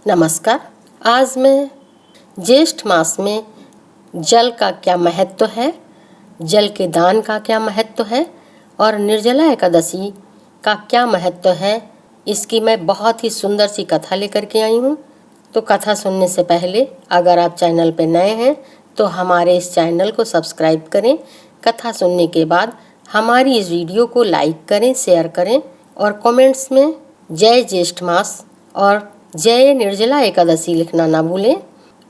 नमस्कार। आज मैं ज्येष्ठ मास में जल का क्या महत्व है, जल के दान का क्या महत्व है और निर्जला एकादशी का क्या महत्व है, इसकी मैं बहुत ही सुंदर सी कथा लेकर के आई हूँ। तो कथा सुनने से पहले अगर आप चैनल पर नए हैं तो हमारे इस चैनल को सब्सक्राइब करें। कथा सुनने के बाद हमारी इस वीडियो को लाइक करें, शेयर करें और कमेंट्स में जय ज्येष्ठ मास और जय निर्जला एकादशी लिखना ना भूलें।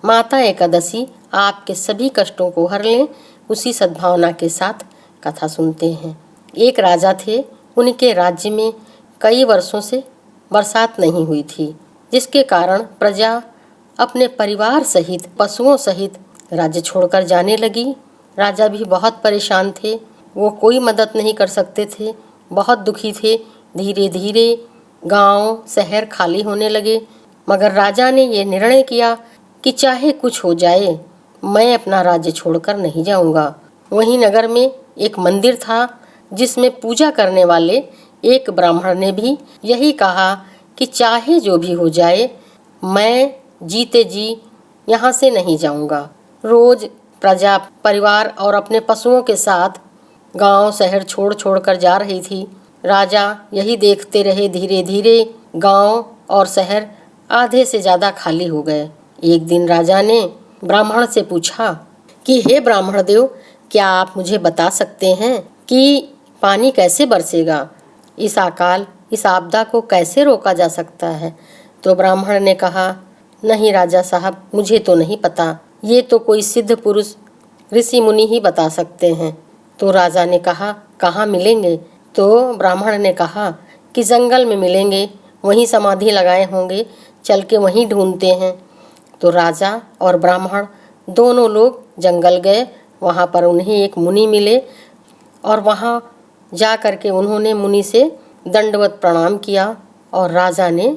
माता एकादशी आपके सभी कष्टों को हर लें, उसी सद्भावना के साथ कथा सुनते हैं। एक राजा थे, उनके राज्य में कई वर्षों से बरसात नहीं हुई थी, जिसके कारण प्रजा अपने परिवार सहित, पशुओं सहित राज्य छोड़कर जाने लगी। राजा भी बहुत परेशान थे, वो कोई मदद नहीं कर सकते थे, बहुत दुखी थे। धीरे धीरे गांव शहर खाली होने लगे, मगर राजा ने ये निर्णय किया कि चाहे कुछ हो जाए, मैं अपना राज्य छोड़कर नहीं जाऊंगा। वहीं नगर में एक मंदिर था, जिसमें पूजा करने वाले एक ब्राह्मण ने भी यही कहा कि चाहे जो भी हो जाए, मैं जीते जी यहाँ से नहीं जाऊंगा। रोज प्रजा परिवार और अपने पशुओं के साथ गांव शहर छोड़ कर जा रही थी। राजा यही देखते रहे। धीरे धीरे गांव और शहर आधे से ज़्यादा खाली हो गए। एक दिन राजा ने ब्राह्मण से पूछा कि हे ब्राह्मण देव, क्या आप मुझे बता सकते हैं कि पानी कैसे बरसेगा? इस अकाल, इस आपदा को कैसे रोका जा सकता है? तो ब्राह्मण ने कहा, नहीं राजा साहब, मुझे तो नहीं पता, ये तो कोई सिद्ध पुरुष ऋषि मुनि ही बता सकते हैं। तो राजा ने कहा, कहाँ मिलेंगे? तो ब्राह्मण ने कहा कि जंगल में मिलेंगे, वहीं समाधि लगाए होंगे, चल के वहीं ढूंढते हैं। तो राजा और ब्राह्मण दोनों लोग जंगल गए। वहाँ पर उन्हें एक मुनि मिले और वहाँ जा कर के उन्होंने मुनि से दंडवत प्रणाम किया और राजा ने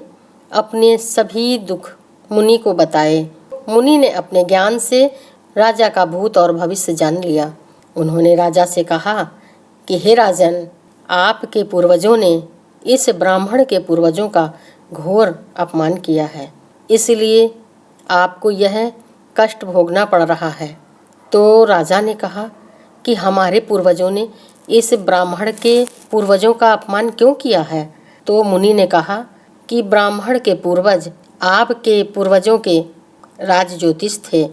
अपने सभी दुख मुनि को बताए। मुनि ने अपने ज्ञान से राजा का भूत और भविष्य जान लिया। उन्होंने राजा से कहा कि हे राजन, आपके पूर्वजों ने इस ब्राह्मण के पूर्वजों का घोर अपमान किया है, इसलिए आपको यह कष्ट भोगना पड़ रहा है। तो राजा ने कहा कि हमारे पूर्वजों ने इस ब्राह्मण के पूर्वजों का अपमान क्यों किया है? तो मुनि ने कहा कि ब्राह्मण के पूर्वज आपके पूर्वजों के राज ज्योतिष थे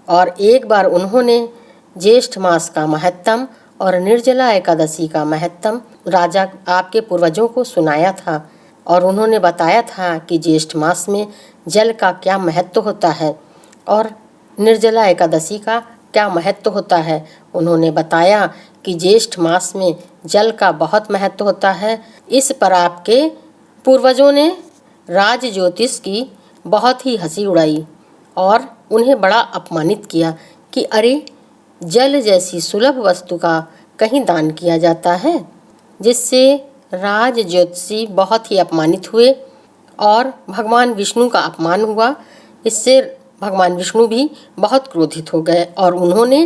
और एक बार उन्होंने ज्येष्ठ मास का महत्तम और निर्जला एकादशी का महत्तम राजा आपके पूर्वजों को सुनाया था और उन्होंने बताया था कि ज्येष्ठ मास में जल का क्या महत्व होता है और निर्जला एकादशी का क्या महत्व होता है। उन्होंने बताया कि ज्येष्ठ मास में जल का बहुत महत्व होता है। इस पर आपके पूर्वजों ने राज ज्योतिष की बहुत ही हंसी उड़ाई और उन्हें बड़ा अपमानित किया कि अरे, जल जैसी सुलभ वस्तु का कहीं दान किया जाता है, जिससे राज ज्योतिषी बहुत ही अपमानित हुए और भगवान विष्णु का अपमान हुआ। इससे भगवान विष्णु भी बहुत क्रोधित हो गए और उन्होंने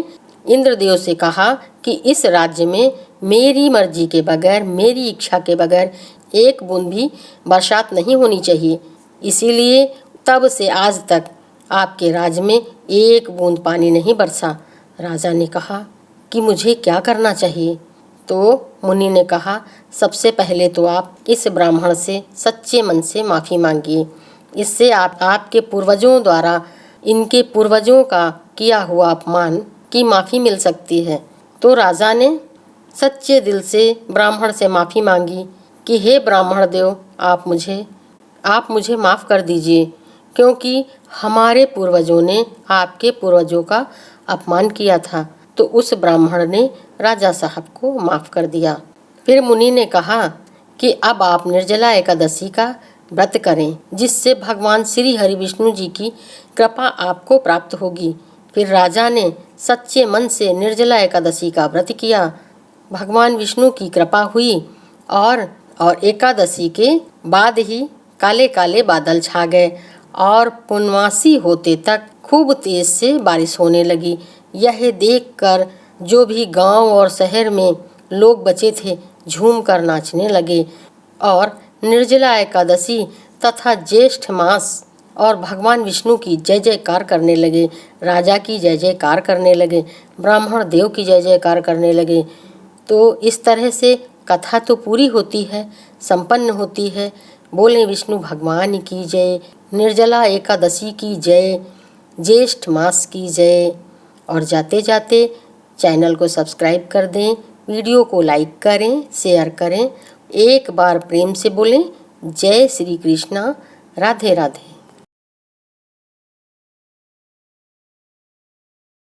इंद्रदेव से कहा कि इस राज्य में मेरी मर्जी के बगैर, मेरी इच्छा के बगैर एक बूंद भी बरसात नहीं होनी चाहिए। इसीलिए तब से आज तक आपके राज्य में एक बूंद पानी नहीं बरसा। राजा ने कहा कि मुझे क्या करना चाहिए? तो मुनि ने कहा, सबसे पहले तो आप इस ब्राह्मण से सच्चे मन से माफ़ी मांगिए। इससे आपके पूर्वजों द्वारा इनके पूर्वजों का किया हुआ अपमान की माफ़ी मिल सकती है। तो राजा ने सच्चे दिल से ब्राह्मण से माफ़ी मांगी कि हे ब्राह्मण देव, आप मुझे माफ़ कर दीजिए, क्योंकि हमारे पूर्वजों ने आपके पूर्वजों का अपमान किया था। तो उस ब्राह्मण ने राजा साहब को माफ़ कर दिया। फिर मुनि ने कहा कि अब आप निर्जला एकादशी का व्रत करें, जिससे भगवान श्री हरि विष्णु जी की कृपा आपको प्राप्त होगी। फिर राजा ने सच्चे मन से निर्जला एकादशी का व्रत किया। भगवान विष्णु की कृपा हुई और एकादशी के बाद ही काले काले बादल छा गए और पूर्णमासी होते तक खूब तेज से बारिश होने लगी। यह देखकर जो भी गांव और शहर में लोग बचे थे झूमकर नाचने लगे और निर्जला एकादशी तथा ज्येष्ठ मास और भगवान विष्णु की जय जयकार करने लगे, राजा की जय जयकार करने लगे, ब्राह्मण देव की जय जयकार करने लगे। तो इस तरह से कथा तो पूरी होती है, संपन्न होती है। बोले विष्णु भगवान की जय, निर्जला एकादशी की जय, ज्येष्ठ मास की जय। और जाते जाते चैनल को सब्सक्राइब कर दें, वीडियो को लाइक करें, शेयर करें। एक बार प्रेम से बोलें जय श्री कृष्णा, राधे राधे।